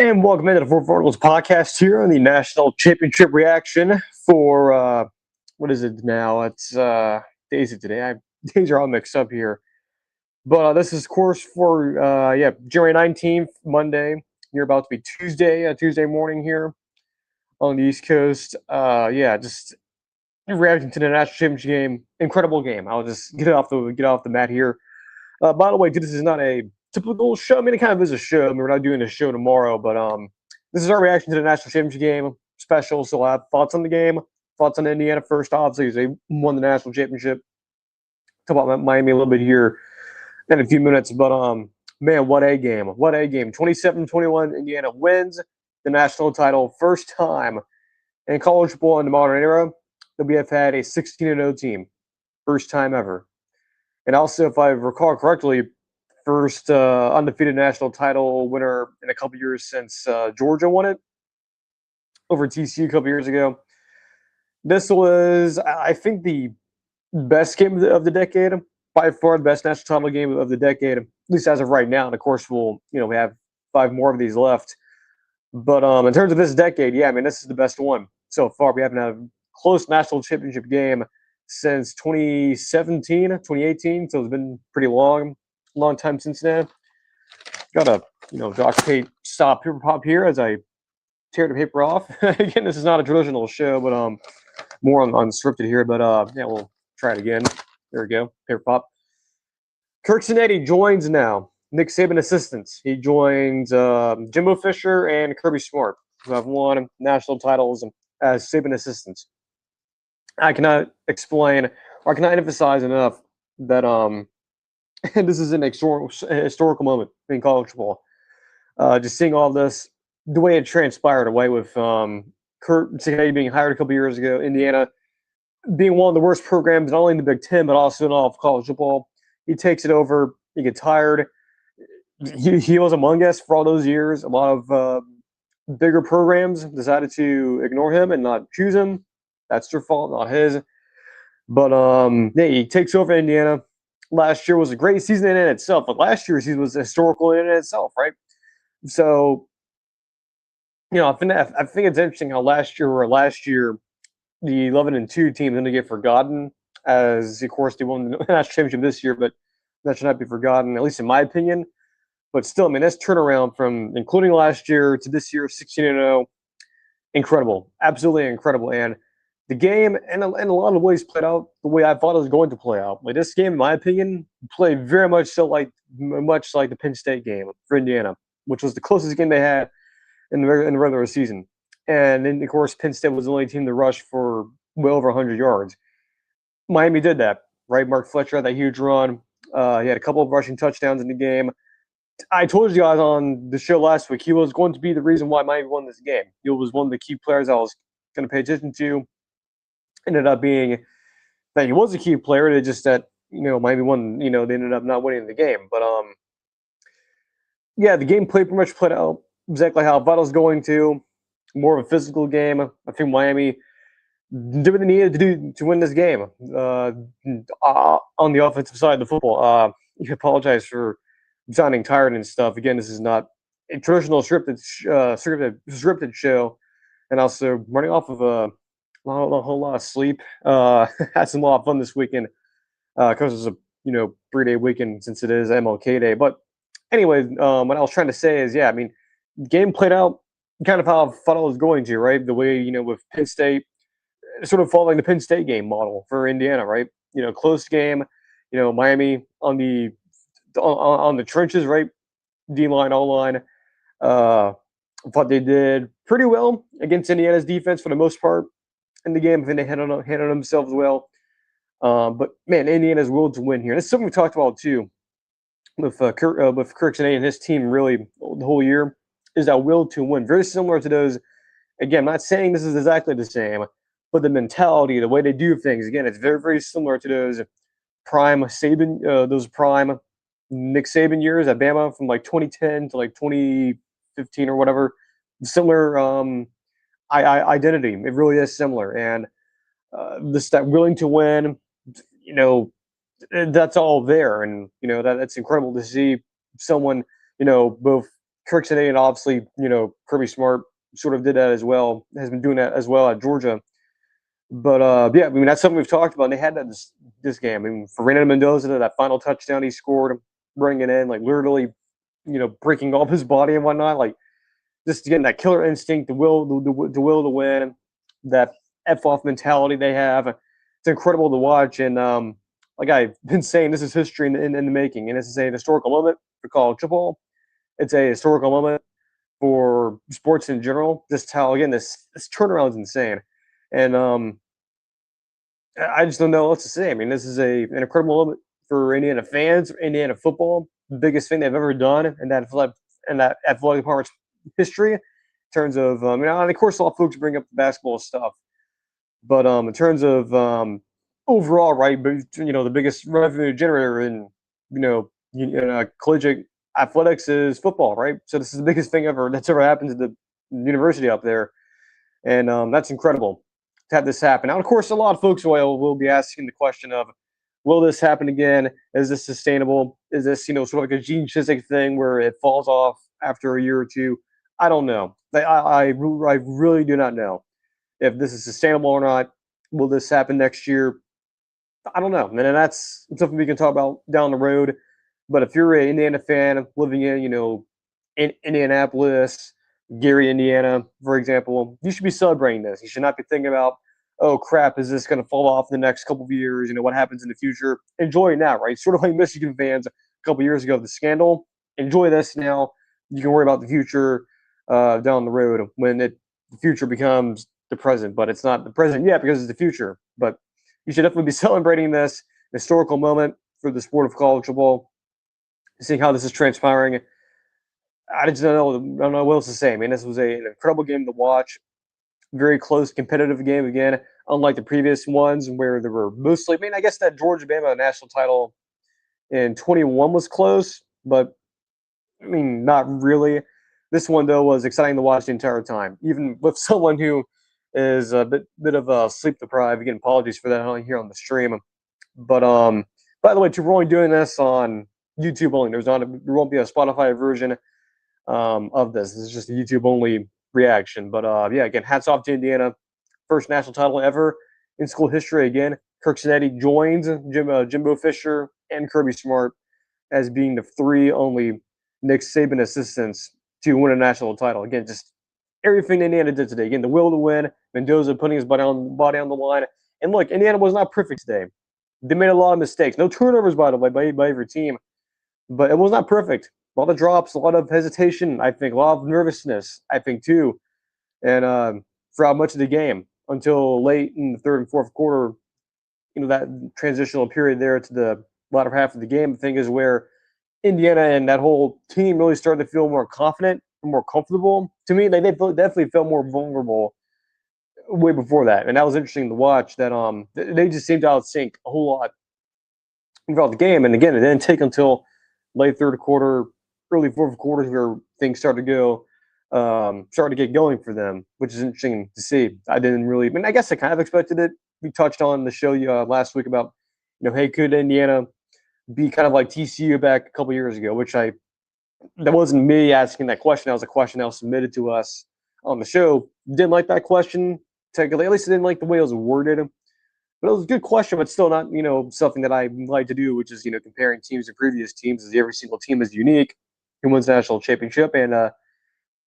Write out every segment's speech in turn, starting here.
And welcome into the Four Verticals podcast here on the National Championship reaction for what is it now? It's days of today. Days are all mixed up here. But this is, of course, for January 19th, Monday. You're about to be Tuesday morning here on the East Coast. Just reacting to the National Championship game. Incredible game. I'll just get off the mat here. By the way, this is not a typical show. I mean, it kind of is a show. I mean, we're not doing a show tomorrow, but this is our reaction to the National Championship game special. So I have thoughts on the game, thoughts on Indiana first, obviously, as they won the National Championship. Talk about Miami a little bit here in a few minutes, but man, what a game. What a game. 27-21, Indiana wins the national title. First time in college football in the modern era that we have had a 16-0 team. First time ever. And also, if I recall correctly, first undefeated national title winner in a couple years since Georgia won it over TCU a couple years ago. This was, I think, the best game of the decade, by far the best national title game of the decade, at least as of right now. And of course, we have 5 more of these left. But in terms of this decade, yeah, I mean, this is the best one so far. We haven't had a close national championship game since 2017, 2018, so it's been pretty long time since then. Got a Doc Tate stop paper pop here as I tear the paper off. Again, this is not a traditional show, but more unscripted here. But we'll try it again. There we go, paper pop. Natty joins now. Nick Saban assistants. He joins Jimbo Fisher and Kirby Smart, who have won national titles as Saban assistants. I cannot explain, or I cannot emphasize enough that this is an historical moment in college football. Just seeing all this, the way it transpired away with Kurt Natty being hired a couple years ago, Indiana being one of the worst programs, not only in the Big Ten, but also in all of college football. He takes it over. He gets hired. He was among us for all those years. A lot of bigger programs decided to ignore him and not choose him. That's their fault, not his. But he takes over Indiana. Last year was a great season in itself, but last year's season was historical in itself, right? So, I think it's interesting how last year the 11-2 team then to get forgotten, as of course they won the national championship this year, but that should not be forgotten, at least in my opinion. But still, I mean, that's turnaround from including last year to this year, 16-0, incredible, absolutely incredible. And the game, in a lot of ways, played out the way I thought it was going to play out. Like, this game, in my opinion, played very much so much like the Penn State game for Indiana, which was the closest game they had in the regular season. And then, of course, Penn State was the only team to rush for well over 100 yards. Miami did that, right? Mark Fletcher had that huge run. He had a couple of rushing touchdowns in the game. I told you guys on the show last week he was going to be the reason why Miami won this game. He was one of the key players I was going to pay attention to. Ended up being that he was a key player. It's just that Miami won. They ended up not winning the game. But the game played out exactly how I thought it was going to. More of a physical game. I think Miami did what they needed to do to win this game on the offensive side of the football. I apologize for sounding tired and stuff. Again, this is not a traditional scripted show, and also running off of a whole lot of sleep. Had some lot of fun this weekend because it's a 3-day weekend since it is MLK Day. But anyway, what I was trying to say is, I mean, the game played out kind of how I thought it was going to, right? The way with Penn State, sort of following the Penn State game model for Indiana, right? Close game. Miami on the trenches, right? D line, O line. Thought they did pretty well against Indiana's defense for the most part in the game. I think they handled themselves well. But man, Indiana's willed to win here. And it's something we talked about too with Kirk and his team really the whole year, is that will to win. Very similar to those. Again, I'm not saying this is exactly the same, but the mentality, the way they do things, again, it's very, very similar to those prime Nick Saban years at Bama from like 2010 to like 2015 or whatever. Similar identity. It really is similar. And that willing to win, that's all there. And, that's incredible to see someone, both Kirk Cincinnati, obviously, Kirby Smart sort of did that as well, has been doing that as well at Georgia. But yeah, I mean, that's something we've talked about. And they had that this game. I mean, for Fernando Mendoza, that final touchdown he scored, bringing it in, like literally, breaking off his body and whatnot, like just getting that killer instinct, the will to win, that f off mentality they have. It's incredible to watch. And like I've been saying, this is history in the making, and this is a historical moment for college football. It's a historical moment for sports in general. Just how, again, this turnaround is insane. And I just don't know what to say. I mean, this is an incredible moment for Indiana fans, Indiana football, the biggest thing they've ever done in that athletic department's history. In terms of, and of course, a lot of folks bring up the basketball stuff, but in terms of overall, right? But the biggest revenue generator in collegiate athletics is football, right? So this is the biggest thing that's ever happened to the university up there, and that's incredible to have this happen. Now, of course, a lot of folks will be asking the question of, will this happen again? Is this sustainable? Is this sort of like a Gene Chizik thing where it falls off after a year or two? I don't know. I really do not know if this is sustainable or not. Will this happen next year? I don't know. And that's something we can talk about down the road. But if you're an Indiana fan living in Indianapolis, Gary, Indiana, for example, you should be celebrating this. You should not be thinking about, oh crap, is this going to fall off in the next couple of years? What happens in the future? Enjoy it now, right? Sort of like Michigan fans a couple of years ago, the scandal. Enjoy this now. You can worry about the future down the road when the future becomes the present. But it's not the present yet because it's the future. But you should definitely be celebrating this historical moment for the sport of college football, seeing how this is transpiring. I don't know what else to say. I mean, this was an incredible game to watch. Very close, competitive game again, unlike the previous ones where there were mostly. I mean, I guess that Georgia-Bama national title in 21 was close, but I mean, not really. This one though was exciting to watch the entire time, even with someone who is a bit of a sleep deprived. Again, apologies for that here on the stream. But by the way, we're only doing this on YouTube only. There won't be a Spotify version of this. This is just a YouTube only reaction. But yeah, again, hats off to Indiana. First national title ever in school history. Again, Kirk Cincinnati joins Jimbo Fisher and Kirby Smart as being the three only Nick Saban assistants to win a national title. Again, just everything Indiana did today. Again, the will to win, Mendoza putting his body on the line. And look, Indiana was not perfect today. They made a lot of mistakes. No turnovers, by the way, by every team. But it was not perfect. A lot of drops, a lot of hesitation, I think, a lot of nervousness, I think, too. And throughout much of the game until late in the third and fourth quarter, that transitional period there to the latter half of the game, I think, is where Indiana and that whole team really started to feel more confident, more comfortable. To me, they definitely felt more vulnerable way before that. And that was interesting to watch that they just seemed to outsync a whole lot throughout the game. And again, it didn't take until late third quarter, early fourth quarters where things started to get going for them, which is interesting to see. I mean, I guess I kind of expected it. We touched on the show last week about, hey, could Indiana be kind of like TCU back a couple years ago, that wasn't me asking that question. That was a question that was submitted to us on the show. Didn't like that question. Technically, at least I didn't like the way it was worded. But it was a good question, but still not, something that I like to do, which is, comparing teams to previous teams, as every single team is unique who wins the national championship. And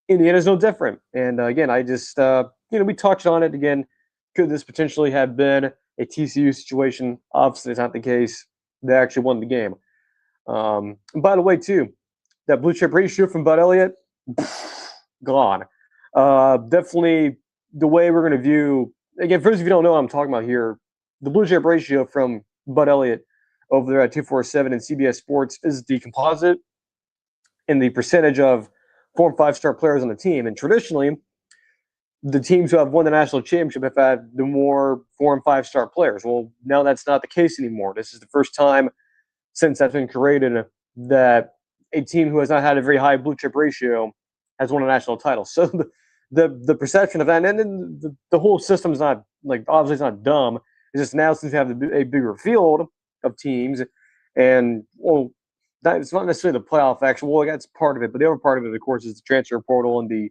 Indiana's no different. And again, I just, we touched on it again. Could this potentially have been a TCU situation? Obviously, it's not the case. They actually won the game. And by the way, too, that blue chip ratio from Bud Elliott, gone. Definitely the way we're going to view, again, for those of you who don't know what I'm talking about here, the blue chip ratio from Bud Elliott over there at 247 and CBS Sports is the composite and the percentage of 4- and 5-star players on the team. And traditionally, the teams who have won the national championship have had the more 4- and 5-star players. Well, now that's not the case anymore. This is the first time since that's been created that a team who has not had a very high blue chip ratio has won a national title. So the perception of that, and then the whole system is not, obviously it's not dumb. It's just now, since we have a bigger field of teams, and it's not necessarily the playoff action. Well, that's part of it, but the other part of it, of course, is the transfer portal and the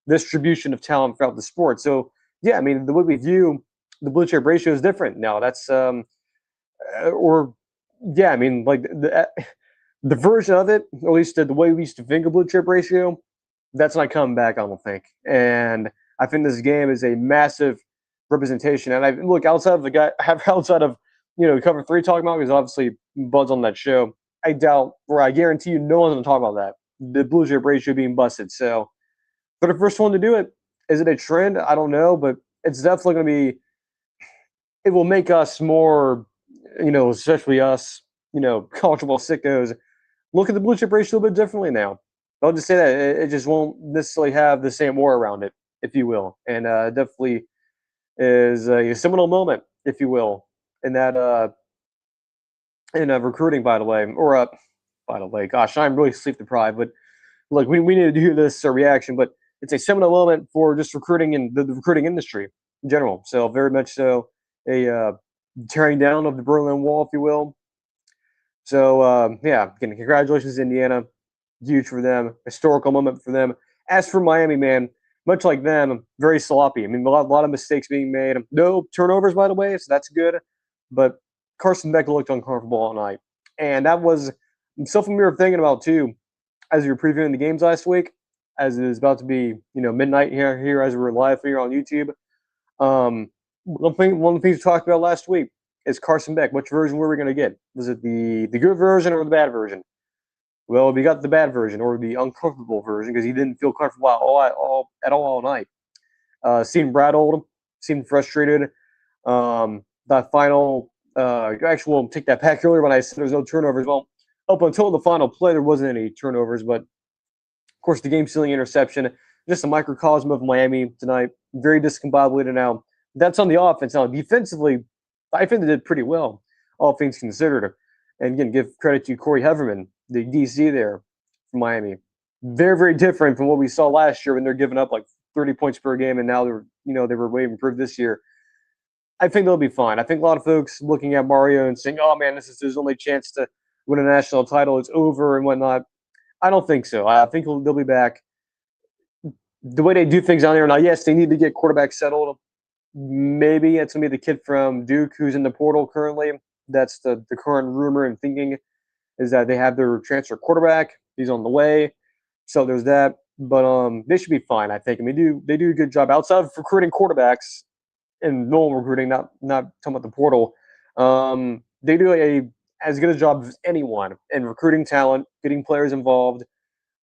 distribution of talent throughout the sport. So, yeah, I mean, the way we view the blue chip ratio is different now. That's or yeah, I mean, like the version of it, or at least the way we used to think of blue chip ratio, that's not coming back, I don't think. And I think this game is a massive representation. And I look outside of the guy, outside of cover three talking about, because obviously Bud's on that show. I doubt, or I guarantee you, no one's going to talk about that. The blue chip ratio being busted. So for the first one to do it, is it a trend? I don't know, but it's definitely going to be. It will make us more, especially us, college football sickos, look at the blue chip ratio a little bit differently now. I'll just say that it just won't necessarily have the same aura around it, if you will, and definitely is a seminal moment, if you will, in that in recruiting. By the way, gosh, I'm really sleep deprived, but look, we need to do this reaction, but it's a seminal moment for just recruiting in the recruiting industry in general. So very much so a tearing down of the Berlin Wall, if you will. So yeah, again, congratulations, Indiana. Huge for them, historical moment for them. As for Miami, man, much like them, very sloppy. I mean, a lot of mistakes being made. No turnovers, by the way, so that's good. But Carson Beck looked uncomfortable all night, and that was something we were thinking about too, as we were previewing the games last week. As it is about to be, midnight here as we're live here on YouTube. One of the things we talked about last week is Carson Beck. Which version were we going to get? Was it the good version or the bad version? Well, we got the bad version, or the uncomfortable version, because he didn't feel comfortable at all night. Seemed rattled, seemed frustrated. That final, actually, we'll take that back earlier when I said there's no turnovers. Well, up until the final play, there wasn't any turnovers, but of course, the game-sealing interception, just a microcosm of Miami tonight. Very discombobulated now. That's on the offense. Now, defensively, I think they did pretty well, all things considered. And again, give credit to Corey Heverman, the DC there from Miami. Very, very different from what we saw last year when they're giving up like 30 points per game, and now they were way improved this year. I think they'll be fine. I think a lot of folks looking at Mario and saying, "Oh man, this is his only chance to win a national title. It's over and whatnot." I don't think so. I think they'll be back. The way they do things down there now, yes, they need to get quarterback settled. Maybe it's going to be the kid from Duke who's in the portal currently. That's the current rumor and thinking, is that they have their transfer quarterback. He's on the way. So there's that. But they should be fine, I think. I mean, they do a good job outside of recruiting quarterbacks and normal recruiting, not talking about the portal. They do as good a job as anyone in recruiting talent, getting players involved.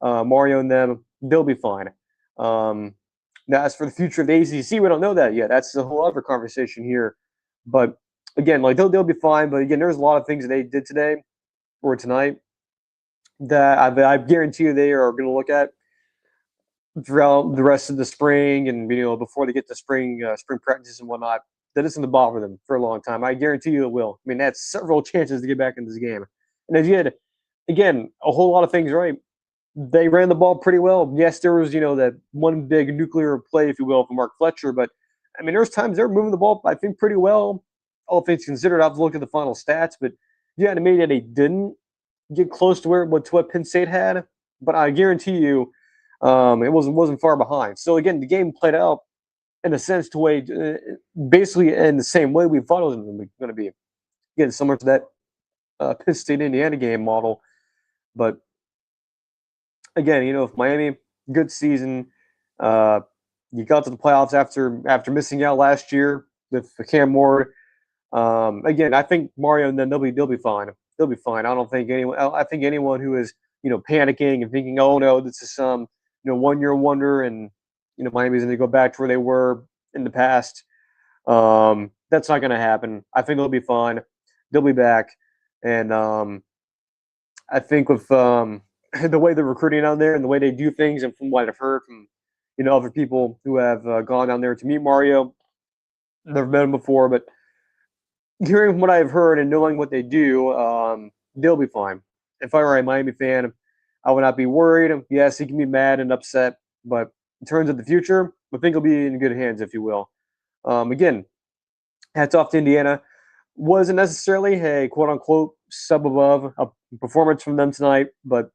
Mario and them, they'll be fine. Now, as for the future of the ACC, we don't know that yet. That's a whole other conversation here. But again, like they'll be fine. But again, there's a lot of things that they did today or tonight that I guarantee you they are going to look at throughout the rest of the spring, and before they get to spring practices and whatnot. That isn't to bother them for a long time. I guarantee you it will. I mean, that's several chances to get back into this game. And if you had, again, a whole lot of things right, they ran the ball pretty well. Yes, there was, that one big nuclear play, if you will, from Mark Fletcher. But, I mean, there's times they're moving the ball, I think, pretty well, all things considered. I've looked at the final stats. But, yeah, to me, they didn't get close to what Penn State had. But I guarantee you it wasn't far behind. So, again, the game played out in a sense basically in the same way we thought it was going to be. Again, similar to that Penn State Indiana game model. But again, if Miami, good season, you got to the playoffs after missing out last year with Cam Ward. Again, I think Mario and then they'll be fine. They'll be fine. I think anyone who is panicking and thinking, oh no, this is some 1 year wonder and Miami's going to go back to where they were in the past. That's not going to happen. I think they'll be fine. They'll be back. And I think with the way they're recruiting down there and the way they do things, and from what I've heard from other people who have gone down there to meet Mario, never met him before, but hearing what I've heard and knowing what they do, they'll be fine. If I were a Miami fan, I would not be worried. Yes, he can be mad and upset, but in terms of the future, I think he'll be in good hands, if you will. Again, hats off to Indiana. Wasn't necessarily a quote-unquote sub above performance from them tonight, but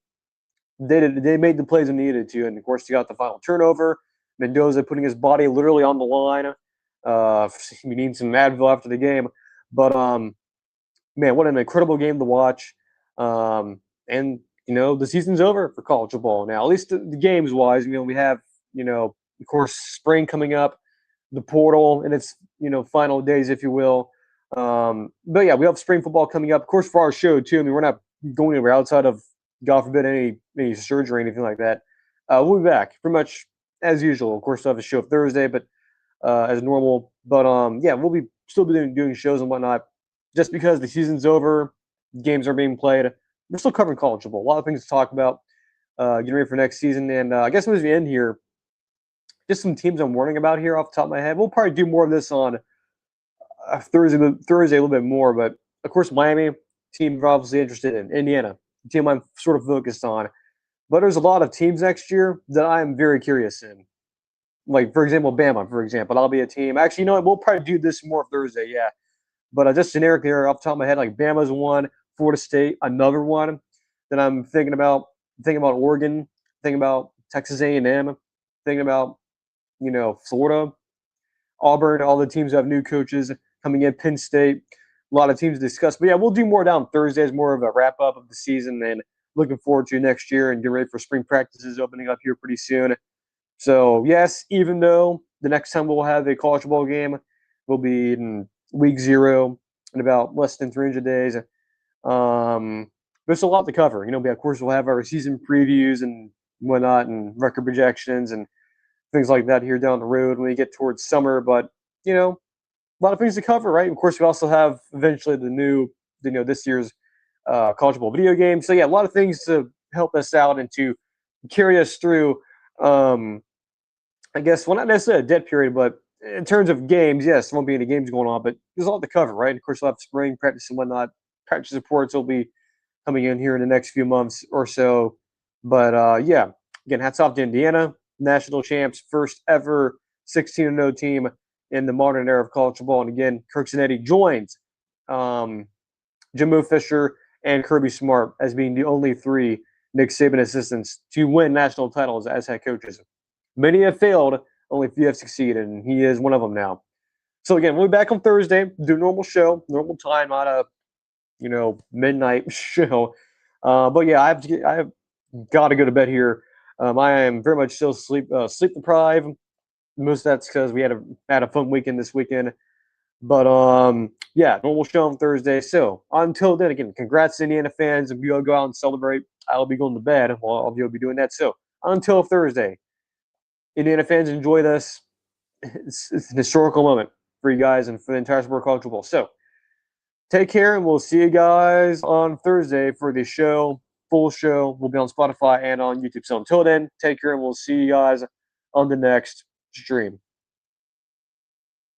they made the plays they needed to, and of course they got the final turnover. Mendoza putting his body literally on the line. He needs some Advil after the game, but man, what an incredible game to watch. And the season's over for college football now, at least the games wise. We have of course spring coming up, the portal and its final days, if you will. But yeah, we have spring football coming up, of course, for our show too. I mean, we're not going anywhere outside of, God forbid, any surgery or anything like that. We'll be back pretty much as usual. Of course, we'll have a show Thursday, but as normal. But yeah, we'll be still be doing shows and whatnot. Just because the season's over, games are being played, we're still covering college football. A lot of things to talk about. Getting ready for next season, and I guess as we end here, just some teams I'm warning about here off the top of my head. We'll probably do more of this on Thursday a little bit more, but of course Miami team we're obviously interested in. Indiana team I'm sort of focused on, but there's a lot of teams next year that I'm very curious in. Like for example, Bama. For example, that'll be a team. Actually, we'll probably do this more Thursday. Yeah, but just generically here off the top of my head, like Bama's one, Florida State another one that I'm thinking about. Thinking about Oregon, thinking about Texas A&M, thinking about Florida, Auburn, all the teams have new coaches coming in, Penn State, a lot of teams to discuss. But yeah, we'll do more down Thursday as more of a wrap up of the season and looking forward to next year and get ready for spring practices opening up here pretty soon. So yes, even though the next time we'll have a college football game will be in week 0 in about less than 300 days. There's a lot to cover. Of course, we'll have our season previews and whatnot and record projections and things like that here down the road when we get towards summer. But, a lot of things to cover, right? Of course, we also have eventually the new, this year's college football video game. So, yeah, a lot of things to help us out and to carry us through, I guess, well, not necessarily a dead period, but in terms of games, yes, there won't be any games going on, but there's a lot to cover, right? Of course, we'll have spring practice and whatnot. Practice reports will be coming in here in the next few months or so. But yeah, again, hats off to Indiana, national champs, first ever 16-0 team in the modern era of college football. And again, Natty joins Jimbo Fisher and Kirby Smart as being the only 3 Nick Saban assistants to win national titles as head coaches. Many have failed, only few have succeeded, and he is one of them now. So again, we'll be back on Thursday, do a normal show, normal time, not a midnight show. But yeah, I've got to go to bed here. I am very much still sleep deprived. Most of that's because we had a fun weekend this weekend. But yeah, normal show on Thursday. So until then, again, congrats to Indiana fans. If you all go out and celebrate, I'll be going to bed. Well, all of you will be doing that. So until Thursday, Indiana fans, enjoy this. It's an historical moment for you guys and for the entire sport of college football. So take care, and we'll see you guys on Thursday for the show. Full show will be on Spotify and on YouTube. So until then, take care, and we'll see you guys on the next stream.